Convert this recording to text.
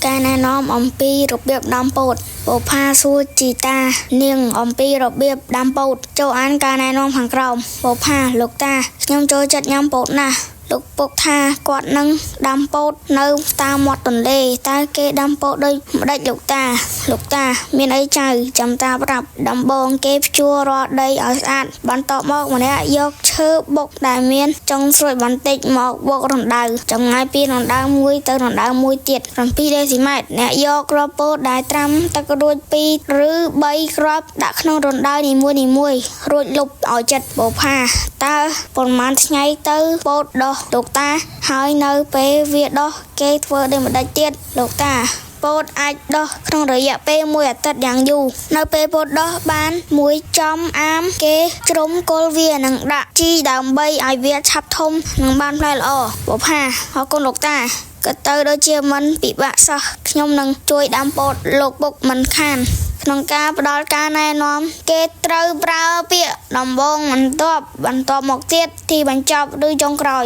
ការណែនាំអំពីរបៀបដាំពោតបុប្ផាសួរជីតានាងអំពីរបៀបដាំពោតចូលអានការណែនាំខាងក្រោមបុប្ផាលោកតាខ្ញុំចូលចិត្តញ៉ាំពោតណាស់លោកពុកថាគាត់នឹងដាំពោតនៅតាមមាត់ទន្លេតើគេដាំពោតដូចម្ដេចលោកតាមានអីចៅចាំតាប្រាប់ដំបងគេភ្ជួររាល់ដីឲ្យស្អាតបន្ទាប់មកម្នាក់យកឈើបុកដែលមានចុងស្រួចបន្តិចមកបុករណ្ដៅចម្ងាយពីរណ្ដៅមួយទៅរណ្ដៅមួយទៀត7ដេស៊ីម៉ែត្រអ្នកយកគ្រាប់ពោតដែលត្រាំទឹករួច2ឬ3គ្រាប់ដាក់ក្នុងរណ្ដៅនីមួយរួចលុបឲ្យជិតបុប្ផាតើប៉ុន្មានថ្ងៃទៅពោតដុះលោកតាហើយនៅពេលវាដុះគេធ្វើដូចម្ដេចទៀតលោកតាពោតអាចដុះក្នុងរយៈពេល1អាទិត្យយ៉ាងយូរនៅពេលពោតដុះបានមួយចំអាមគេជ្រុំគល់វានិងដាក់ជីដើម្បីឲ្យវាឆាប់ធំនិងបានផ្លែល្អបុប្ផាអរគុណលោកតាក៏ទៅដូចជាមិនពិបាកសោះខ្ញុំនឹងជួយដាំពោតលោកពុកមិនខានក្នុងការផ្ដល់ការណែនាំគេត្រូវប្រើពាក្យដំបូងបន្ទាប់មកទៀតទីបញ្ចប់ឬចុងក្រោយ